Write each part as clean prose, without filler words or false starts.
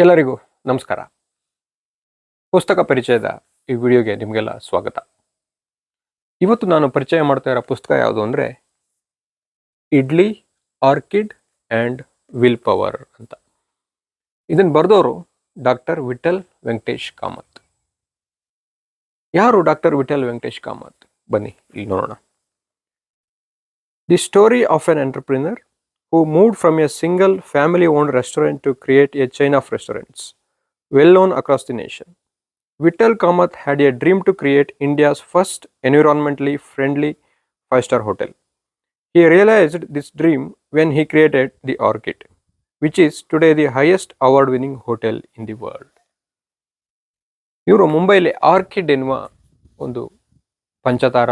ಎಲ್ಲರಿಗೂ ನಮಸ್ಕಾರ. ಪುಸ್ತಕ ಪರಿಚಯದ ಈ ವಿಡಿಯೋಗೆ ನಿಮಗೆಲ್ಲ ಸ್ವಾಗತ. ಇವತ್ತು ನಾನು ಪರಿಚಯ ಮಾಡ್ತಾ ಇರೋ ಪುಸ್ತಕ ಯಾವುದು ಅಂದರೆ idli, orchid and will power ಅಂತ. ಇದನ್ನು ಬರೆದವರು ಡಾಕ್ಟರ್ ವಿಠಲ್ ವೆಂಕಟೇಶ್ ಕಾಮತ್. ಯಾರು ಡಾಕ್ಟರ್ ವಿಠಲ್ ವೆಂಕಟೇಶ್ ಕಾಮತ್? ಬನ್ನಿ ಇಲ್ಲಿ ನೋಡೋಣ. The story of N entrepreneur who moved from a single family-owned restaurant to create a chain of restaurants, well known across the nation. Vittal Kamath had a dream to create India's first environmentally friendly five-star hotel. He realized this dream when he created the Orchid, which is today the highest award-winning hotel in the world. ಇವರು ಮುಂಬೈಲಿ orchid ಎನ್ನುವ ಒಂದು ಪಂಚತಾರ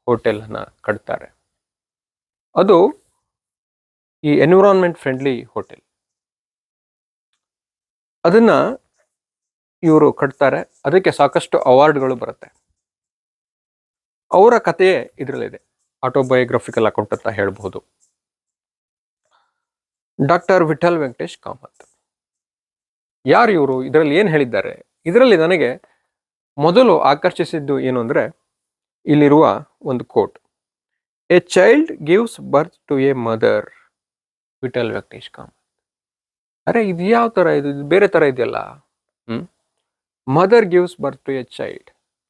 hotel ಅನ್ನು ಕಟ್ತಾರೆ. ಅದು ಈ environment friendly hotel. ಅದನ್ನ ಇವರು ಕಟ್ತಾರೆ. ಅದಕ್ಕೆ ಸಾಕಷ್ಟು ಅವಾರ್ಡ್ಗಳು ಬರುತ್ತೆ. ಅವರ ಕಥೆಯೇ ಇದರಲ್ಲಿದೆ. ಆಟೋಬಯೋಗ್ರಫಿಕಲ್ ಅಕೌಂಟ್ ಅಂತ ಹೇಳ್ಬಹುದು. ಡಾಕ್ಟರ್ ವಿಠಲ್ ವೆಂಕಟೇಶ್ ಕಾಮತ್ ಯಾರು ಇವರು? ಇದರಲ್ಲಿ ಏನು ಹೇಳಿದ್ದಾರೆ? ಇದರಲ್ಲಿ ನನಗೆ ಮೊದಲು ಆಕರ್ಷಿಸಿದ್ದು ಏನು ಅಂದರೆ ಇಲ್ಲಿರುವ ಒಂದು quote, a child gives birth to a mother. Vithal Venkatesh Kamath. ಅರೆ ಇದು ಯಾವ ಥರ? ಇದು ಬೇರೆ ಥರ ಇದೆಯಲ್ಲ. Mother gives birth to a child,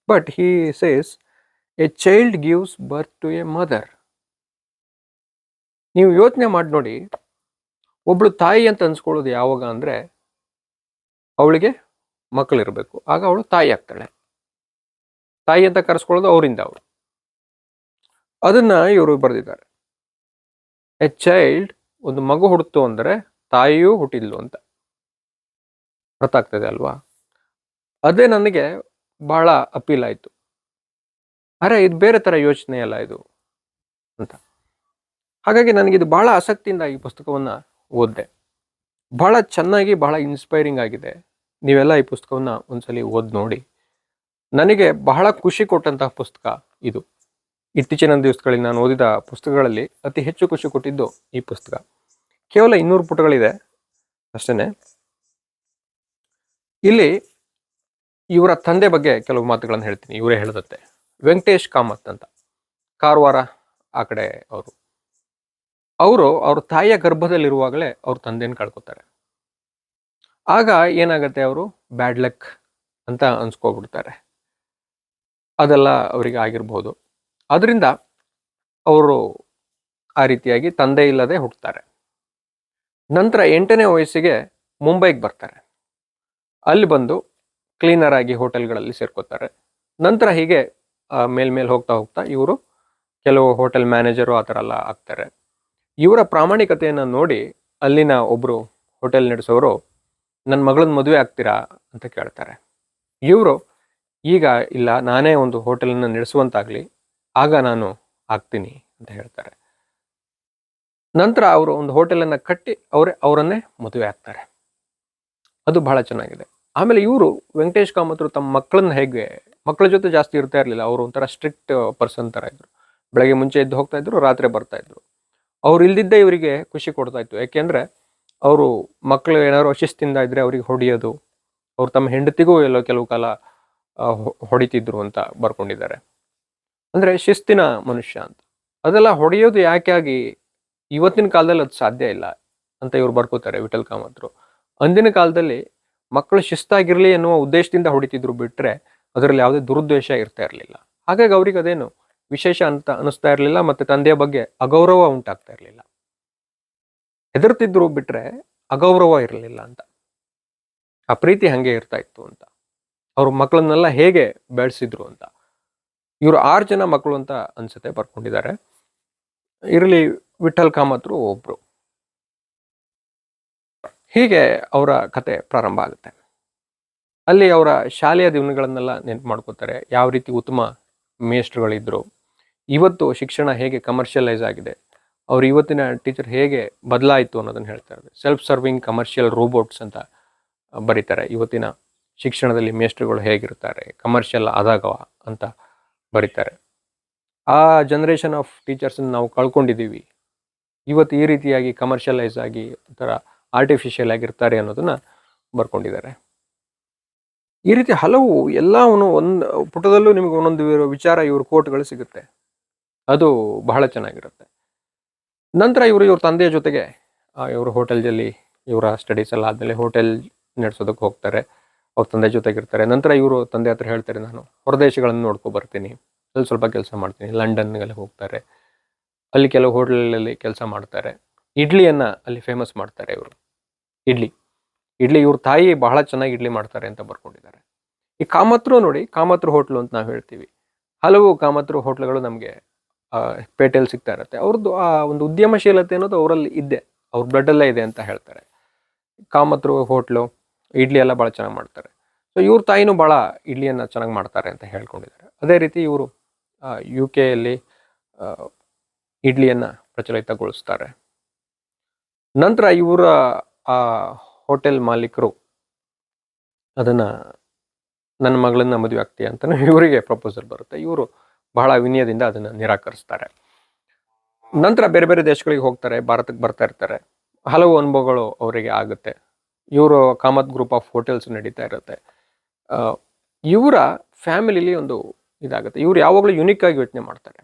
but he says a child gives birth to a mother. ನೀವು ಯೋಚನೆ ಮಾಡಿ ನೋಡಿ, ಒಬ್ಳು ತಾಯಿ ಅಂತ ಅನ್ಸ್ಕೊಳ್ಳೋದು ಯಾವಾಗ ಅಂದರೆ ಅವಳಿಗೆ ಮಕ್ಕಳಿರಬೇಕು, ಆಗ ಅವಳು ತಾಯಿ ಆಗ್ತಾಳೆ. ತಾಯಿ ಅಂತ ಕರೆಸ್ಕೊಳ್ಳೋದು ಅವರಿಂದ ಅವಳು. ಅದನ್ನ ಇವರು ಬರೆದಿದ್ದಾರೆ. ಎ ಚೈಲ್ಡ್, ಒಂದು ಮಗು ಹುಟ್ಟಿತು ಅಂದರೆ ತಾಯಿಯೂ ಹುಟ್ಟಿದ್ಲು ಅಂತ ಅರ್ಥ ಆಗ್ತದೆ ಅಲ್ವಾ? ಅದೇ ನನಗೆ ಬಹಳ ಅಪೀಲ್ ಆಯಿತು. ಅರೆ ಇದು ಬೇರೆ ಥರ ಯೋಚನೆ ಅಲ್ಲ ಇದು ಅಂತ. ಹಾಗಾಗಿ ನನಗಿದು ಬಹಳ ಆಸಕ್ತಿಯಿಂದ ಈ ಪುಸ್ತಕವನ್ನು ಓದಿದೆ. ಬಹಳ ಚೆನ್ನಾಗಿ, ಬಹಳ ಇನ್ಸ್ಪೈರಿಂಗ್ ಆಗಿದೆ. ನೀವೆಲ್ಲ ಈ ಪುಸ್ತಕವನ್ನು ಒಂದ್ಸಲಿ ಓದಿ ನೋಡಿ. ನನಗೆ ಬಹಳ ಖುಷಿ ಕೊಟ್ಟಂತಹ ಪುಸ್ತಕ ಇದು. ಇತ್ತೀಚಿನ ದಿವಸಗಳಲ್ಲಿ ನಾನು ಓದಿದ ಪುಸ್ತಕಗಳಲ್ಲಿ ಅತಿ ಹೆಚ್ಚು ಖುಷಿ ಕೊಟ್ಟಿದ್ದು ಈ ಪುಸ್ತಕ. ಕೇವಲ 200 ಪುಟಗಳಿದೆ ಅಷ್ಟೇ. ಇಲ್ಲಿ ಇವರ ತಂದೆ ಬಗ್ಗೆ ಕೆಲವು ಮಾತುಗಳನ್ನು ಹೇಳ್ತೀನಿ. ಇವರೇ ಹೇಳಿದತ್ತೆ. ವೆಂಕಟೇಶ್ ಕಾಮತ್ ಅಂತ, ಕಾರವಾರ ಆ ಕಡೆ ಅವರು ಅವ್ರ ತಾಯಿಯ ಗರ್ಭದಲ್ಲಿರುವಾಗಲೇ ಅವ್ರ ತಂದೆಯನ್ನು ಕಳ್ಕೊತಾರೆ. ಆಗ ಏನಾಗತ್ತೆ, ಅವರು ಬ್ಯಾಡ್ ಲಕ್ ಅಂತ ಅನ್ಸ್ಕೊಬಿಡ್ತಾರೆ. ಅದೆಲ್ಲ ಅವರಿಗೆ ಆಗಿರ್ಬೋದು. ಅದರಿಂದ ಅವರು ಆ ರೀತಿಯಾಗಿ ತಂದೆ ಇಲ್ಲದೆ ಹುಟ್ಟುತ್ತಾರೆ. ನಂತರ 8ನೇ ವಯಸ್ಸಿಗೆ ಮುಂಬೈಗೆ ಬರ್ತಾರೆ. ಅಲ್ಲಿ ಬಂದು ಕ್ಲೀನರ್ ಆಗಿ ಹೋಟೆಲ್ಗಳಲ್ಲಿ ಸೇರ್ಕೋತಾರೆ. ನಂತರ ಹೀಗೆ ಮೇಲ್ಮೇಲೆ ಹೋಗ್ತಾ ಹೋಗ್ತಾ ಇವರು ಕೆಲವು ಹೋಟೆಲ್ ಮ್ಯಾನೇಜರು ಆ ಥರ ಎಲ್ಲ ಆಗ್ತಾರೆ. ಇವರ ಪ್ರಾಮಾಣಿಕತೆಯನ್ನು ನೋಡಿ ಅಲ್ಲಿನ ಒಬ್ಬರು ಹೋಟೆಲ್ ನಡೆಸೋರು, ನನ್ನ ಮಗಳನ್ನ ಮದುವೆ ಆಗ್ತೀರಾ ಅಂತ ಕೇಳ್ತಾರೆ. ಇವರು, ಈಗ ಇಲ್ಲ, ನಾನೇ ಒಂದು ಹೋಟೆಲನ್ನು ನಡೆಸುವಂತಾಗಲಿ, ಆಗ ನಾನು ಆಗ್ತೀನಿ ಅಂತ ಹೇಳ್ತಾರೆ. ನಂತರ ಅವರು ಒಂದು ಹೋಟೆಲನ್ನು ಕಟ್ಟಿ ಅವರನ್ನೇ ಮದುವೆ ಆಗ್ತಾರೆ. ಅದು ಬಹಳ ಚೆನ್ನಾಗಿದೆ. ಆಮೇಲೆ ಇವರು ವೆಂಕಟೇಶ್ ಕಾಮತ್ರು ತಮ್ಮ ಮಕ್ಕಳ ಜೊತೆ ಜಾಸ್ತಿ ಇರ್ತಾ ಇರಲಿಲ್ಲ. ಅವರು ಒಂಥರ ಸ್ಟ್ರಿಕ್ಟ್ ಪರ್ಸನ್ ಥರ ಇದ್ರು. ಬೆಳಗ್ಗೆ ಮುಂಚೆ ಎದ್ದು ಹೋಗ್ತಾ ಇದ್ರು, ರಾತ್ರಿ ಬರ್ತಾ ಇದ್ರು. ಅವ್ರು ಇಲ್ದಿದ್ದೇ ಇವರಿಗೆ ಖುಷಿ ಕೊಡ್ತಾ ಇತ್ತು. ಯಾಕೆಂದರೆ ಅವರು ಮಕ್ಕಳು ಏನಾದ್ರು ಅಶಿಸ್ತಿಂದ ಇದ್ದರೆ ಅವ್ರಿಗೆ ಹೊಡೆಯೋದು, ಅವ್ರು ತಮ್ಮ ಹೆಂಡತಿಗೂ ಎಲ್ಲೋ ಕೆಲವು ಕಾಲ ಹೊಡಿತಿದ್ರು ಅಂತ ಬರ್ಕೊಂಡಿದ್ದಾರೆ. ಅಂದರೆ ಶಿಸ್ತಿನ ಮನುಷ್ಯ ಅಂತ. ಅದೆಲ್ಲ ಹೊಡೆಯೋದು ಯಾಕೆ ಇವತ್ತಿನ ಕಾಲದಲ್ಲಿ ಅದು ಸಾಧ್ಯ ಇಲ್ಲ ಅಂತ ಇವ್ರು ಬರ್ಕೋತಾರೆ ವಿಠಲ್ ಕಾಮತ್ರು. ಅಂದಿನ ಕಾಲದಲ್ಲಿ ಮಕ್ಕಳು ಶಿಸ್ತಾಗಿರಲಿ ಎನ್ನುವ ಉದ್ದೇಶದಿಂದ ಹೊಡಿತಿದ್ರು ಬಿಟ್ಟರೆ ಅದರಲ್ಲಿ ಯಾವುದೇ ದುರುದ್ದೇಶ ಇರ್ತಾ ಇರಲಿಲ್ಲ. ಹಾಗಾಗಿ ಅವ್ರಿಗೆ ಅದೇನು ವಿಶೇಷ ಅಂತ ಅನಿಸ್ತಾ ಇರಲಿಲ್ಲ. ಮತ್ತು ತಂದೆಯ ಬಗ್ಗೆ ಅಗೌರವ ಉಂಟಾಗ್ತಾ ಇರಲಿಲ್ಲ. ಹೆದರ್ತಿದ್ರು ಬಿಟ್ಟರೆ ಅಗೌರವ ಇರಲಿಲ್ಲ ಅಂತ. ಆ ಪ್ರೀತಿ ಹಾಗೆ ಇರ್ತಾ ಇತ್ತು ಅಂತ. ಅವ್ರ ಮಕ್ಕಳನ್ನೆಲ್ಲ ಹೇಗೆ ಬೆಳೆಸಿದ್ರು ಅಂತ. ಇವರು 6 ಜನ ಮಕ್ಕಳು ಅಂತ ಅನ್ಸುತ್ತೆ ಬರ್ಕೊಂಡಿದ್ದಾರೆ. ಇರಲಿ, ವಿಠಲ್ ಕಾಮತ್ರು ಒಬ್ರು. ಹೀಗೆ ಅವರ ಕತೆ ಪ್ರಾರಂಭ ಆಗುತ್ತೆ. ಅಲ್ಲಿ ಅವರ ಶಾಲೆಯ ದಿನಗಳನ್ನೆಲ್ಲ ನೆನಪು ಮಾಡ್ಕೋತಾರೆ. ಯಾವ ರೀತಿ ಉತ್ತಮ ಮೇಸ್ಟ್ರುಗಳಿದ್ರು, ಇವತ್ತು ಶಿಕ್ಷಣ ಹೇಗೆ ಕಮರ್ಷಿಯಲೈಸ್ ಆಗಿದೆ, ಅವ್ರು ಇವತ್ತಿನ ಟೀಚರ್ ಹೇಗೆ ಬದಲಾಯಿತು ಅನ್ನೋದನ್ನು ಹೇಳ್ತಾರೆ. ಸೆಲ್ಫ್ ಸರ್ವಿಂಗ್ ಕಮರ್ಷಿಯಲ್ ರೋಬೋಟ್ಸ್ ಅಂತ ಬರೀತಾರೆ. ಇವತ್ತಿನ ಶಿಕ್ಷಣದಲ್ಲಿ ಮೇಸ್ಟ್ರುಗಳು ಹೇಗಿರ್ತಾರೆ, ಕಮರ್ಷಿಯಲ್ ಆದಾಗ ಅಂತ ಬರೀತಾರೆ. ಆ ಜನ್ರೇಷನ್ ಆಫ್ ಟೀಚರ್ಸನ್ನು ನಾವು ಕಳ್ಕೊಂಡಿದ್ದೀವಿ. ಇವತ್ತು ಈ ರೀತಿಯಾಗಿ ಕಮರ್ಷಿಯಲೈಸ್ ಆಗಿ ಒಂಥರ ಆರ್ಟಿಫಿಷಿಯಲ್ ಆಗಿರ್ತಾರೆ ಅನ್ನೋದನ್ನು ಬರ್ಕೊಂಡಿದ್ದಾರೆ. ಈ ರೀತಿ ಹಲವು ಎಲ್ಲವನ್ನು ಒಂದು ಪುಟದಲ್ಲೂ ನಿಮಗೆ ಒಂದೊಂದು ವಿಚಾರ ಇವ್ರ ಕೋಟ್ಗಳು ಸಿಗುತ್ತೆ. ಅದು ಬಹಳ ಚೆನ್ನಾಗಿರುತ್ತೆ. ನಂತರ ಇವ್ರ ತಂದೆಯ ಜೊತೆಗೆ ಇವರು ಹೋಟೆಲ್ನಲ್ಲಿ ಇವರ ಸ್ಟಡೀಸ್ ಎಲ್ಲ ಆದಮೇಲೆ ಹೋಟೆಲ್ ನಡೆಸೋದಕ್ಕೆ ಹೋಗ್ತಾರೆ. ಅವ್ರ ತಂದೆ ಜೊತೆಗಿರ್ತಾರೆ. ನಂತರ ಇವರು ತಂದೆ ಹತ್ರ ಹೇಳ್ತಾರೆ, ನಾನು ಹೊರದೇಶಗಳನ್ನು ನೋಡ್ಕೊ ಬರ್ತೀನಿ, ಅಲ್ಲಿ ಸ್ವಲ್ಪ ಕೆಲಸ ಮಾಡ್ತೀನಿ. ಲಂಡನ್ಗೆಲ್ಲ ಹೋಗ್ತಾರೆ. ಅಲ್ಲಿ ಕೆಲವು ಹೋಟೆಲಲ್ಲಿ ಕೆಲಸ ಮಾಡ್ತಾರೆ. ಇಡ್ಲಿಯನ್ನು ಅಲ್ಲಿ ಫೇಮಸ್ ಮಾಡ್ತಾರೆ ಇವರು. ಇಡ್ಲಿ ಇವ್ರ ತಾಯಿ ಬಹಳ ಚೆನ್ನಾಗಿ ಇಡ್ಲಿ ಮಾಡ್ತಾರೆ ಅಂತ ಬರ್ಕೊಂಡಿದ್ದಾರೆ. ಈ ಕಾಮತ್ರು ನೋಡಿ, ಕಾಮತ್ರು ಹೋಟ್ಲು ಅಂತ ನಾವು ಹೇಳ್ತೀವಿ. ಹಲವು ಕಾಮತ್ರು ಹೋಟ್ಲುಗಳು ನಮಗೆ ಪೇಟೆಯಲ್ಲಿ ಸಿಗ್ತಾ ಇರುತ್ತೆ. ಅವ್ರದ್ದು ಆ ಒಂದು ಉದ್ಯಮಶೀಲತೆ ಅನ್ನೋದು ಅವರಲ್ಲಿ ಇದೆ, ಅವ್ರ ಬ್ಲಡ್ಡಲ್ಲೇ ಇದೆ ಅಂತ ಹೇಳ್ತಾರೆ. ಕಾಮತ್ರು ಹೋಟ್ಲು ಇಡ್ಲಿ ಎಲ್ಲ ಭಾಳ ಚೆನ್ನಾಗಿ ಮಾಡ್ತಾರೆ. ಸೊ ಇವ್ರ ತಾಯಿನೂ ಭಾಳ ಇಡ್ಲಿಯನ್ನು ಚೆನ್ನಾಗಿ ಮಾಡ್ತಾರೆ ಅಂತ ಹೇಳ್ಕೊಂಡಿದ್ದಾರೆ. ಅದೇ ರೀತಿ ಇವರು UK ಇಡ್ಲಿಯನ್ನು ಪ್ರಚಲಿತಗೊಳಿಸ್ತಾರೆ. ನಂತರ ಇವರ ಆ ಹೋಟೆಲ್ ಮಾಲೀಕರು ಅದನ್ನು ನನ್ನ ಮಗಳನ್ನ ಮದುವೆ ಆಗ್ತೀಯ ಅಂತ ಇವರಿಗೆ ಪ್ರಪೋಸಲ್ ಬರುತ್ತೆ. ಇವರು ಬಹಳ ವಿನಯದಿಂದ ಅದನ್ನು ನಿರಾಕರಿಸ್ತಾರೆ. ನಂತರ ಬೇರೆ ಬೇರೆ ದೇಶಗಳಿಗೆ ಹೋಗ್ತಾರೆ, ಭಾರತಕ್ಕೆ ಬರ್ತಾ ಇರ್ತಾರೆ. ಹಲವು ಅನುಭವಗಳು ಅವರಿಗೆ ಆಗುತ್ತೆ. ಇವರು ಕಾಮತ್ ಗ್ರೂಪ್ ಆಫ್ ಹೋಟೆಲ್ಸ್ ನಡೀತಾ ಇರುತ್ತೆ. ಇವರ ಫ್ಯಾಮಿಲಿಲಿ ಒಂದು ಇದಾಗುತ್ತೆ. ಇವರು ಯಾವಾಗಲೂ ಯುನಿಕ್ ಆಗಿ ಯೋಚನೆ ಮಾಡ್ತಾರೆ.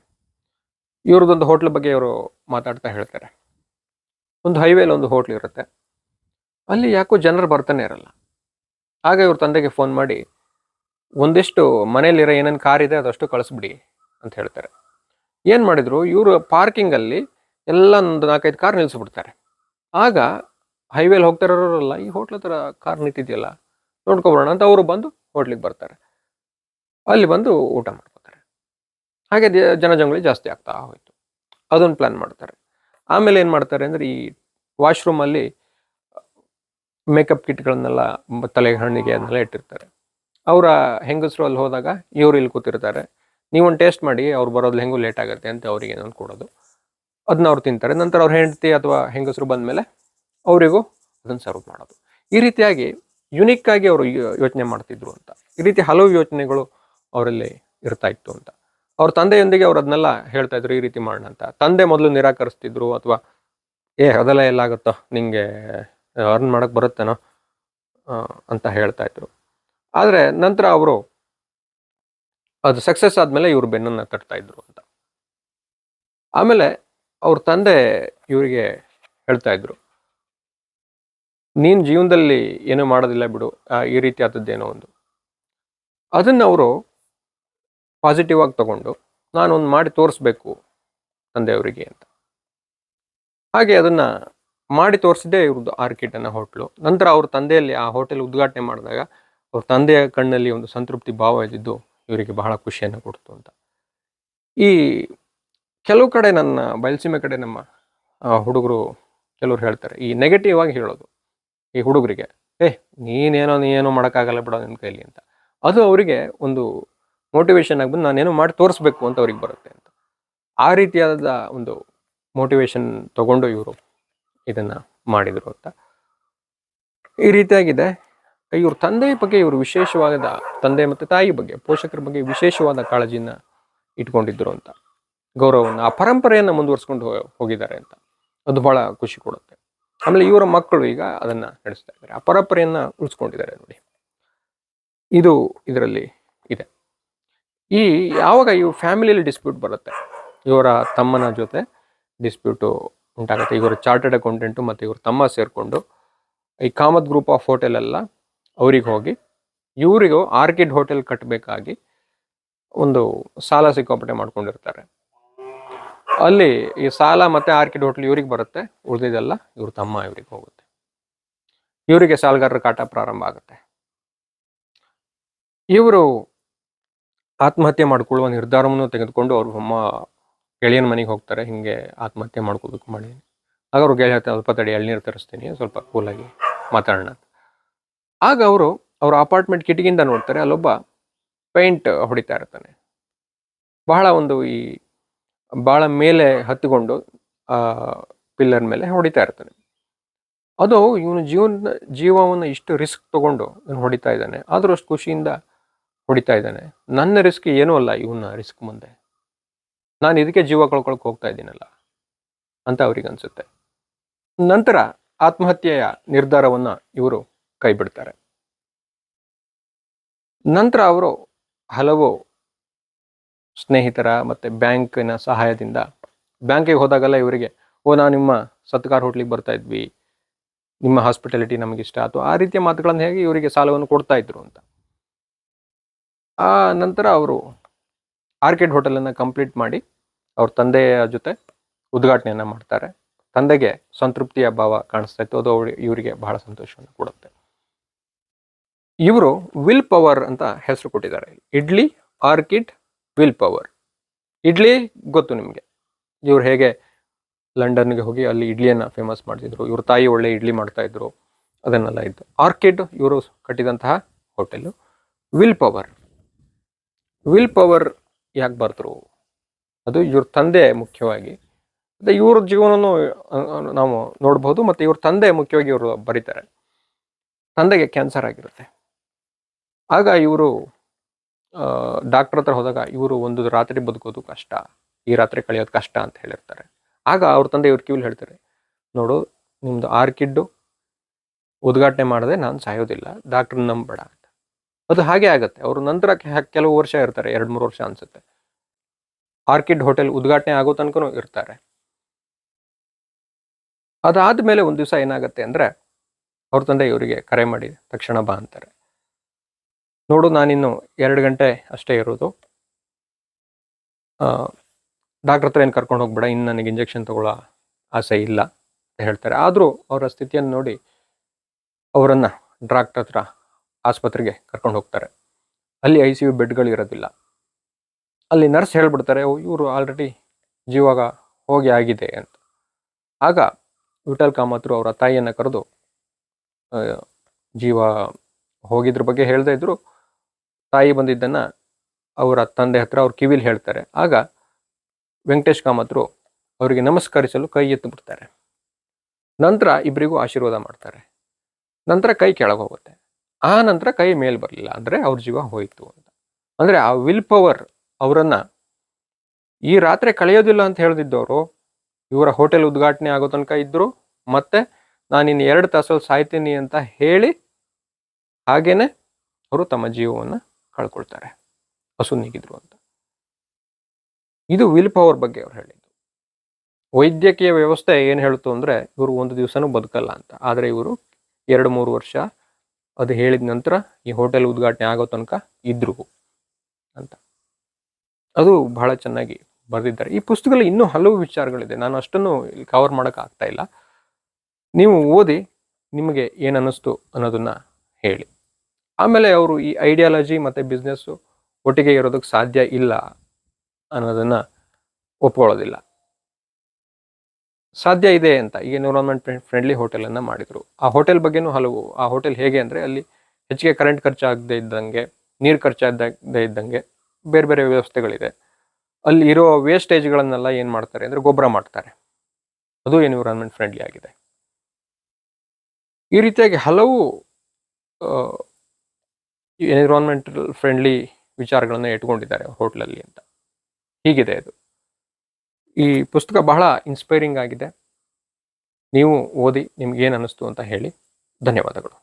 ಇವ್ರದ್ದೊಂದು ಹೋಟ್ಲ್ ಬಗ್ಗೆ ಇವರು ಮಾತಾಡ್ತಾ ಹೇಳ್ತಾರೆ. ಒಂದು ಹೈವೇಲಿ ಒಂದು ಹೋಟ್ಲ್ ಇರುತ್ತೆ, ಅಲ್ಲಿ ಯಾಕೋ ಜನರು ಬರ್ತಾನೆ ಇರಲ್ಲ. ಆಗ ಇವ್ರ ತಂದೆಗೆ ಫೋನ್ ಮಾಡಿ, ಒಂದಿಷ್ಟು ಮನೇಲಿರೋ ಏನೇನು ಕಾರ್ ಇದೆ ಅದಷ್ಟು ಕಳಿಸ್ಬಿಡಿ ಅಂತ ಹೇಳ್ತಾರೆ. ಏನು ಮಾಡಿದ್ರು, ಇವರು ಪಾರ್ಕಿಂಗಲ್ಲಿ ಎಲ್ಲ ಒಂದು 4-5 ಕಾರ್ ನಿಲ್ಲಿಸ್ಬಿಡ್ತಾರೆ. ಆಗ ಹೈವೇಲಿ ಹೋಗ್ತಾ ಇರೋರೆಲ್ಲ ಈ ಹೋಟ್ಲ್ ಹತ್ರ ಕಾರ್ ನಿಂತಿದೆಯಲ್ಲ, ನೋಡ್ಕೊಬರೋಣ ಅಂತ ಅವರು ಬಂದು ಹೋಟ್ಲಿಗೆ ಬರ್ತಾರೆ. ಅಲ್ಲಿ ಬಂದು ಊಟ ಮಾಡ್ಕೋತಾರೆ. ಹಾಗೆ ಜನಜಂಗುಳಿ ಜಾಸ್ತಿ ಆಗ್ತಾ ಹೋಯಿತು. ಅದೊಂದು ಪ್ಲ್ಯಾನ್ ಮಾಡ್ತಾರೆ. ಆಮೇಲೆ ಏನು ಮಾಡ್ತಾರೆ ಅಂದರೆ, ಈ ವಾಶ್ರೂಮಲ್ಲಿ ಮೇಕಪ್ ಕಿಟ್ಗಳನ್ನೆಲ್ಲ ತಲೆಗೆ ಹಣ್ಣಿಗೆ ಅದನ್ನೆಲ್ಲ ಇಟ್ಟಿರ್ತಾರೆ. ಅವರ ಹೆಂಗಸರು ಅಲ್ಲಿ ಹೋದಾಗ ಇವರು ಇಲ್ಲಿ ಕೂತಿರ್ತಾರೆ. ನೀವೊಂದು ಟೇಸ್ಟ್ ಮಾಡಿ, ಅವ್ರು ಬರೋದು ಹೆಂಗೂ ಲೇಟ್ ಆಗುತ್ತೆ ಅಂತ ಅವ್ರಿಗೆ ಏನೊಂದು ಕೊಡೋದು. ಅದನ್ನ ಅವ್ರು ತಿಂತಾರೆ. ನಂತರ ಅವ್ರ ಹೆಂಡತಿ ಅಥವಾ ಹೆಂಗಸರು ಬಂದ ಮೇಲೆ ಅವರಿಗೂ ಅದನ್ನು ಸರ್ವ್ ಮಾಡೋದು. ಈ ರೀತಿಯಾಗಿ ಯುನಿಕ್ ಆಗಿ ಅವರು ಯೋಚನೆ ಮಾಡ್ತಿದ್ರು ಅಂತ. ಈ ರೀತಿ ಹಲವು ಯೋಚನೆಗಳು ಅವರಲ್ಲಿ ಇರ್ತಾ ಇತ್ತು ಅಂತ. ಅವ್ರ ತಂದೆಯೊಂದಿಗೆ ಅವ್ರು ಅದನ್ನೆಲ್ಲ ಹೇಳ್ತಾ ಇದ್ರು, ಈ ರೀತಿ ಮಾಡೋಣ ಅಂತ. ತಂದೆ ಮೊದಲು ನಿರಾಕರಿಸ್ತಿದ್ರು, ಅಥವಾ ಅದೆಲ್ಲ ಎಲ್ಲಾಗುತ್ತೋ, ನಿಂಗೆ ಅರ್ನ್ ಮಾಡಕ್ಕೆ ಬರುತ್ತೇನೋ ಅಂತ ಹೇಳ್ತಾ ಇದ್ರು. ಆದರೆ ನಂತರ ಅವರು ಅದು ಸಕ್ಸಸ್ ಆದಮೇಲೆ ಇವರು ಬೆನ್ನನ್ನು ತಟ್ತಾ ಇದ್ರು ಅಂತ. ಆಮೇಲೆ ಅವ್ರ ತಂದೆ ಇವರಿಗೆ ಹೇಳ್ತಾ ಇದ್ರು, ನೀನು ಜೀವನದಲ್ಲಿ ಏನೂ ಮಾಡೋದಿಲ್ಲ ಬಿಡು, ಈ ರೀತಿ ಆದದ್ದೇನೋ ಒಂದು. ಅದನ್ನು ಅವರು ಪಾಸಿಟಿವ್ ಆಗಿ ತಗೊಂಡು, ನಾನೊಂದು ಮಾಡಿ ತೋರಿಸ್ಬೇಕು ತಂದೆಯವರಿಗೆ ಅಂತ. ಹಾಗೆ ಅದನ್ನು ಮಾಡಿ ತೋರಿಸಿದ್ದೇ ಇವ್ರದ್ದು ಆರ್ಕಿಡ್ ಅನ್ನೋ ಹೋಟ್ಲು. ನಂತರ ಅವ್ರ ತಂದೆಯಲ್ಲಿ ಆ ಹೋಟೆಲ್ ಉದ್ಘಾಟನೆ ಮಾಡಿದಾಗ ಅವ್ರ ತಂದೆಯ ಕಣ್ಣಲ್ಲಿ ಒಂದು ಸಂತೃಪ್ತಿ ಭಾವ ಇದ್ದಿದ್ದು ಇವರಿಗೆ ಬಹಳ ಖುಷಿಯನ್ನು ಕೊಡ್ತು ಅಂತ. ಈ ಕೆಲವು ಕಡೆ ನನ್ನ ಬಯಲುಸೀಮೆ ಕಡೆ ನಮ್ಮ ಹುಡುಗರು ಕೆಲವ್ರು ಹೇಳ್ತಾರೆ, ಈ ನೆಗೆಟಿವ್ ಆಗಿ ಹೇಳೋದು ಈ ಹುಡುಗರಿಗೆ, ನೀನೇನೋ ಮಾಡೋಕ್ಕಾಗಲ್ಲ ಬಿಡೋ ನಿನ್ನ ಕೈಲಿ ಅಂತ. ಅದು ಅವರಿಗೆ ಒಂದು ಮೋಟಿವೇಶನ್ ಆಗಿ ಬಂದು ನಾನೇನೋ ಮಾಡಿ ತೋರಿಸ್ಬೇಕು ಅಂತ ಅವ್ರಿಗೆ ಬರುತ್ತೆ ಅಂತ. ಆ ರೀತಿಯಾದ ಒಂದು ಮೋಟಿವೇಶನ್ ತಗೊಂಡು ಇವರು ಇದನ್ನು ಮಾಡಿದರು ಅಂತ. ಈ ರೀತಿಯಾಗಿದೆ. ಇವ್ರ ತಂದೆಯ ಬಗ್ಗೆ ಇವರು ವಿಶೇಷವಾದ, ತಂದೆ ಮತ್ತು ತಾಯಿ ಬಗ್ಗೆ, ಪೋಷಕರ ಬಗ್ಗೆ ವಿಶೇಷವಾದ ಕಾಳಜಿಯನ್ನು ಇಟ್ಕೊಂಡಿದ್ರು ಅಂತ, ಗೌರವವನ್ನು, ಆ ಪರಂಪರೆಯನ್ನು ಮುಂದುವರ್ಸ್ಕೊಂಡು ಹೋಗಿದ್ದಾರೆ ಅಂತ. ಅದು ಬಹಳ ಖುಷಿ ಕೊಡುತ್ತೆ. ಆಮೇಲೆ ಇವರ ಮಕ್ಕಳು ಈಗ ಅದನ್ನು ನಡೆಸ್ತಾ ಇದ್ದಾರೆ, ಆ ಪರಂಪರೆಯನ್ನು ಉಳಿಸ್ಕೊಂಡಿದ್ದಾರೆ ನೋಡಿ. ಇದು ಇದರಲ್ಲಿ ಇದೆ. ಯಾವಾಗ ಇವ್ರ ಫ್ಯಾಮಿಲಿಯಲ್ಲಿ ಡಿಸ್ಪ್ಯೂಟ್ ಬರುತ್ತೆ, ಇವರ ತಮ್ಮನ ಜೊತೆ ಡಿಸ್ಪ್ಯೂಟು ಉಂಟಾಗುತ್ತೆ. ಇವರು ಚಾರ್ಟರ್ಡ್ ಅಕೌಂಟೆಂಟು ಮತ್ತು ಇವ್ರ ತಮ್ಮ ಸೇರಿಕೊಂಡು ಈ ಕಾಮತ್ ಗ್ರೂಪ್ ಆಫ್ ಹೋಟೆಲ್ ಎಲ್ಲ ಅವ್ರಿಗೆ ಹೋಗಿ ಇವರಿಗೂ ಆರ್ಕಿಡ್ ಹೋಟೆಲ್ ಕಟ್ಟಬೇಕಾಗಿ ಒಂದು ಸಾಲ ಸಿಕ್ಕಾಪಟ್ಟೆ ಮಾಡ್ಕೊಂಡಿರ್ತಾರೆ. ಅಲ್ಲಿ ಈ ಸಾಲ ಮತ್ತು ಆರ್ಕಿಡ್ ಹೋಟೆಲ್ ಇವ್ರಿಗೆ ಬರುತ್ತೆ, ಉಳಿದಿದ್ದೆಲ್ಲ ಇವ್ರ ತಮ್ಮ ಇವ್ರಿಗೆ ಹೋಗುತ್ತೆ. ಇವರಿಗೆ ಸಾಲಗಾರರ ಕಾಟ ಪ್ರಾರಂಭ ಆಗುತ್ತೆ. ಇವರು ಆತ್ಮಹತ್ಯೆ ಮಾಡಿಕೊಳ್ಳುವ ನಿರ್ಧಾರವನ್ನು ತೆಗೆದುಕೊಂಡು ಅವ್ರ ಅಮ್ಮ ಗೆಳೆಯನ ಮನೆಗೆ ಹೋಗ್ತಾರೆ. ಹಿಂಗೆ ಆತ್ಮಹತ್ಯೆ ಮಾಡ್ಕೋಬೇಕು ಮಾಡಿ. ಆಗ ಅವ್ರು ಗೆಳೆಯ ಸ್ವಲ್ಪ ತಡಿ, ಎಳ್ನೀರು ತರಿಸ್ತೀನಿ, ಸ್ವಲ್ಪ ಕೂಲಾಗಿ ಮಾತಾಡೋಣ. ಆಗ ಅವರು ಅವ್ರ ಅಪಾರ್ಟ್ಮೆಂಟ್ ಕಿಟಕಿಯಿಂದ ನೋಡ್ತಾರೆ, ಅಲ್ಲೊಬ್ಬ ಪೇಂಟ್ ಹೊಡಿತಾ ಇರ್ತಾನೆ. ಭಾಳ ಮೇಲೆ ಹತ್ತಿಕೊಂಡು ಪಿಲ್ಲರ್ ಮೇಲೆ ಹೊಡಿತಾ ಇರ್ತಾನೆ. ಅದು ಇವನು ಜೀವವನ್ನು ಇಷ್ಟು ರಿಸ್ಕ್ ತಗೊಂಡು ಇವನು ಹೊಡಿತಾ ಇದ್ದಾನೆ, ಆದರೂ ಅಷ್ಟು ಖುಷಿಯಿಂದ ಹೊಡಿತಾ ಇದ್ದಾನೆ. ನನ್ನ ರಿಸ್ಕ್ ಏನೂ ಅಲ್ಲ ಇವನ ರಿಸ್ಕ್ ಮುಂದೆ, ನಾನು ಇದಕ್ಕೆ ಜೀವ ಕಳ್ಕೊಳಕ್ಕೆ ಹೋಗ್ತಾ ಇದ್ದೀನಲ್ಲ ಅಂತ ಅವ್ರಿಗೆ ಅನ್ಸುತ್ತೆ. ನಂತರ ಆತ್ಮಹತ್ಯೆಯ ನಿರ್ಧಾರವನ್ನು ಇವರು ಕೈ ಬಿಡ್ತಾರೆ. ನಂತರ ಅವರು ಹಲವು ಸ್ನೇಹಿತರ ಮತ್ತೆ ಬ್ಯಾಂಕಿನ ಸಹಾಯದಿಂದ ಬ್ಯಾಂಕಿಗೆ ಹೋದಾಗೆಲ್ಲ ಇವರಿಗೆ ನಾವು ನಿಮ್ಮ ಸತ್ಕಾರ್ ಹೋಟ್ಲಿಗೆ ಬರ್ತಾ ಇದ್ವಿ, ನಿಮ್ಮ ಹಾಸ್ಪಿಟಾಲಿಟಿ ನಮಗೆ ಇಷ್ಟ ಆಯ್ತು, ಆ ರೀತಿಯ ಮಾತುಗಳನ್ನು ಹೇಗೆ ಇವರಿಗೆ ಸಾಲವನ್ನು ಕೊಡ್ತಾ ಇದ್ರು ಅಂತ. ಆ ನಂತರ ಅವರು ಆರ್ಕಿಡ್ ಹೋಟೆಲನ್ನು ಕಂಪ್ಲೀಟ್ ಮಾಡಿ ಅವ್ರ ತಂದೆಯ ಜೊತೆ ಉದ್ಘಾಟನೆಯನ್ನು ಮಾಡ್ತಾರೆ. ತಂದೆಗೆ ಸಂತೃಪ್ತಿಯ ಭಾವ ಕಾಣಿಸ್ತಾ ಇತ್ತು, ಅದು ಇವರಿಗೆ ಬಹಳ ಸಂತೋಷವನ್ನು ಕೊಡುತ್ತೆ. ಇವರು ವಿಲ್ ಪವರ್ ಅಂತ ಹೆಸರು ಕೊಟ್ಟಿದ್ದಾರೆ. Idli orchid will power. Idli ಗೊತ್ತು ನಿಮಗೆ, ಇವ್ರು ಹೇಗೆ ಲಂಡನ್ಗೆ ಹೋಗಿ ಅಲ್ಲಿ ಇಡ್ಲಿಯನ್ನು ಫೇಮಸ್ ಮಾಡ್ತಿದ್ರು, ಇವ್ರ ತಾಯಿ ಒಳ್ಳೆ ಇಡ್ಲಿ ಮಾಡ್ತಾ ಇದ್ರು, ಅದನ್ನೆಲ್ಲ ಇತ್ತು. ಆರ್ಕಿಡ್ ಇವರು ಕಟ್ಟಿದಂತಹ ಹೋಟೆಲು. ವಿಲ್ ಪವರ್ ಯಾಕೆ ಬರ್ತರು, ಅದು ಇವ್ರ ತಂದೆ ಮುಖ್ಯವಾಗಿ. ಮತ್ತು ಇವ್ರ ಜೀವನವನ್ನು ನಾವು ನೋಡ್ಬೋದು. ಮತ್ತು ಇವ್ರ ತಂದೆ ಮುಖ್ಯವಾಗಿ ಇವರು ಬರೀತಾರೆ. ತಂದೆಗೆ ಕ್ಯಾನ್ಸರ್ ಆಗಿರುತ್ತೆ. ಆಗ ಇವರು ಡಾಕ್ಟರ್ ಹತ್ರ ಹೋದಾಗ ಇವರು ಒಂದು ರಾತ್ರಿ ಬದುಕೋದು ಕಷ್ಟ, ಈ ರಾತ್ರಿ ಕಳೆಯೋದು ಕಷ್ಟ ಅಂತ ಹೇಳಿರ್ತಾರೆ. ಆಗ ಅವ್ರ ತಂದೆ ಇವ್ರ ಕಿವಿಲಿ ಹೇಳ್ತಾರೆ, ನೋಡು ನಿಮ್ದು ಆರ್ಕಿಡ್ಡು ಉದ್ಘಾಟನೆ ಮಾಡದೆ ನಾನು ಸಾಯೋದಿಲ್ಲ, ಡಾಕ್ಟ್ರ್ ನಂಬೇಡ ಅಂತ. ಅದು ಹಾಗೆ ಆಗುತ್ತೆ. ಅವರು ನಂತರ ಕೆಲವು ವರ್ಷ ಇರ್ತಾರೆ, 2-3 ವರ್ಷ ಅನ್ಸುತ್ತೆ, ಆರ್ಕಿಡ್ ಹೋಟೆಲ್ ಉದ್ಘಾಟನೆ ಆಗೋ ತನಕನೂ ಇರ್ತಾರೆ. ಅದಾದ್ಮೇಲೆ ಒಂದು ದಿವಸ ಏನಾಗುತ್ತೆ ಅಂದ್ರೆ ಅವ್ರ ತಂದೆ ಇವರಿಗೆ ಕರೆ ಮಾಡಿ ತಕ್ಷಣ ಬಾ ಅಂತಾರೆ. ನೋಡು ನಾನಿನ್ನು 2 ಗಂಟೆ ಅಷ್ಟೇ ಇರೋದು, ಡಾಕ್ಟರ್ ಹತ್ರ ಏನು ಕರ್ಕೊಂಡು ಹೋಗ್ಬೇಡ, ಇನ್ನು ನನಗೆ ಇಂಜೆಕ್ಷನ್ ತಗೊಳ್ಳೋ ಆಸೆ ಇಲ್ಲ ಅಂತ ಹೇಳ್ತಾರೆ. ಆದರೂ ಅವರ ಸ್ಥಿತಿಯನ್ನು ನೋಡಿ ಅವರನ್ನು ಡಾಕ್ಟರ್ ಹತ್ರ ಆಸ್ಪತ್ರೆಗೆ ಕರ್ಕೊಂಡು ಹೋಗ್ತಾರೆ. ಅಲ್ಲಿ ICU ಬೆಡ್ಗಳು ಇರೋದಿಲ್ಲ. ಅಲ್ಲಿ ನರ್ಸ್ ಹೇಳ್ಬಿಡ್ತಾರೆ, ಇವರು ಆಲ್ರೆಡಿ ಜೀವಾಗ ಹೋಗಿ ಆಗಿದೆ ಅಂತ. ಆಗ ವಿಠಲ್ ಕಾಮತ್ರು ಅವರ ತಾಯಿಯನ್ನು ಕರೆದು ಜೀವ ಹೋಗಿದ್ರ ಬಗ್ಗೆ ಹೇಳ್ತಾ ಇದ್ರು. ತಾಯಿ ಬಂದಿದ್ದನ್ನು ಅವರ ತಂದೆ ಹತ್ರ ಅವ್ರ ಕಿವಿಲಿ ಹೇಳ್ತಾರೆ. ಆಗ ವೆಂಕಟೇಶ್ ಕಾಮತ್ರು ಅವರಿಗೆ ನಮಸ್ಕರಿಸಲು ಕೈ ಎತ್ತು ಬಿಡ್ತಾರೆ. ನಂತರ ಇಬ್ಬರಿಗೂ ಆಶೀರ್ವಾದ ಮಾಡ್ತಾರೆ. ನಂತರ ಕೈ ಕೆಳಗೆ ಹೋಗುತ್ತೆ. ಆ ನಂತರ ಕೈ ಮೇಲೆ ಬರಲಿಲ್ಲ, ಅಂದರೆ ಅವ್ರ ಜೀವ ಹೋಯಿತು ಅಂತ. ಅಂದರೆ ಆ ವಿಲ್ ಪವರ್ ಅವರನ್ನು ಈ ರಾತ್ರಿ ಕಳೆಯೋದಿಲ್ಲ ಅಂತ ಹೇಳ್ದಿದ್ದವರು ಇವರ ಹೋಟೆಲ್ ಉದ್ಘಾಟನೆ ಆಗೋ ತನಕ ಇದ್ದರು, ಮತ್ತೆ ನಾನಿನ್ನು 2 ತಾಸಲ್ಲಿ ಸಾಯ್ತೀನಿ ಅಂತ ಹೇಳಿ ಹಾಗೇನೆ ಅವರು ತಮ್ಮ ಜೀವವನ್ನು ಕಳ್ಕೊಳ್ತಾರೆ, ಅಸುನೀಗಿದ್ರು ಅಂತ. ಇದು ವಿಲ್ ಪವರ್ ಬಗ್ಗೆ ಅವ್ರು ಹೇಳಿದ್ದು. ವೈದ್ಯಕೀಯ ವ್ಯವಸ್ಥೆ ಏನು ಹೇಳ್ತು ಅಂದರೆ ಇವರು 1 ದಿವಸನೂ ಬದುಕಲ್ಲ ಅಂತ. ಆದರೆ ಇವರು 2-3 ವರ್ಷ ಅದು ಹೇಳಿದ ನಂತರ ಈ ಹೋಟೆಲ್ ಉದ್ಘಾಟನೆ ಆಗೋ ತನಕ ಇದ್ರು ಅಂತ. ಅದು ಬಹಳ ಚೆನ್ನಾಗಿ ಬರೆದಿದ್ದಾರೆ. ಈ ಪುಸ್ತಕದಲ್ಲಿ ಇನ್ನೂ ಹಲವು ವಿಚಾರಗಳಿದೆ, ನಾನು ಅಷ್ಟನ್ನು ಕವರ್ ಮಾಡೋಕೆ ಆಗ್ತಾ ಇಲ್ಲ. ನೀವು ಓದಿ ನಿಮಗೆ ಏನು ಅನ್ನಿಸ್ತು ಅನ್ನೋದನ್ನ ಹೇಳಿ. ಆಮೇಲೆ ಅವರು ಈ ಐಡಿಯಾಲಜಿ ಮತ್ತು ಬಿಸ್ನೆಸ್ಸು ಒಟ್ಟಿಗೆ ಇರೋದಕ್ಕೆ ಸಾಧ್ಯ ಇಲ್ಲ ಅನ್ನೋದನ್ನು ಒಪ್ಕೊಳ್ಳೋದಿಲ್ಲ. ಸಾಧ್ಯ ಇದೆ ಅಂತ. ಈಗ ಎನ್ವಿರಾನ್ಮೆಂಟ್ ಫ್ರೆಂಡ್ಲಿ ಹೋಟೆಲನ್ನು ಮಾಡಿದರು. ಆ ಹೋಟೆಲ್ ಬಗ್ಗೆನೂ ಹಲವು, ಆ ಹೋಟೆಲ್ ಹೇಗೆ ಅಂದರೆ ಅಲ್ಲಿ ಹೆಚ್ಚಿಗೆ ಕರೆಂಟ್ ಖರ್ಚಾಗದೇ ಇದ್ದಂಗೆ, ನೀರು ಖರ್ಚಾಗದೇ ಇದ್ದಂಗೆ ಬೇರೆ ಬೇರೆ ವ್ಯವಸ್ಥೆಗಳಿದೆ. ಅಲ್ಲಿ ಇರೋ ವೇಸ್ಟೇಜ್ಗಳನ್ನೆಲ್ಲ ಏನು ಮಾಡ್ತಾರೆ ಅಂದರೆ ಗೊಬ್ಬರ ಮಾಡ್ತಾರೆ, ಅದು ಎನ್ವಿರಾನ್ಮೆಂಟ್ ಫ್ರೆಂಡ್ಲಿ ಆಗಿದೆ. ಈ ರೀತಿಯಾಗಿ ಹಲವು ಎನ್ವಿರಾನ್ಮೆಂಟಲ್ ಫ್ರೆಂಡ್ಲಿ ವಿಚಾರಗಳನ್ನು ಇಟ್ಕೊಂಡಿದ್ದಾರೆ ಹೋಟ್ಲಲ್ಲಿ ಅಂತ. ಹೀಗಿದೆ ಅದು. ಈ ಪುಸ್ತಕ ಬಹಳ ಇನ್ಸ್ಪೈರಿಂಗ್ ಆಗಿದೆ. ನೀವು ಓದಿ ನಿಮ್ಗೇನು ಅನ್ನಿಸ್ತು ಅಂತ ಹೇಳಿ. ಧನ್ಯವಾದಗಳು.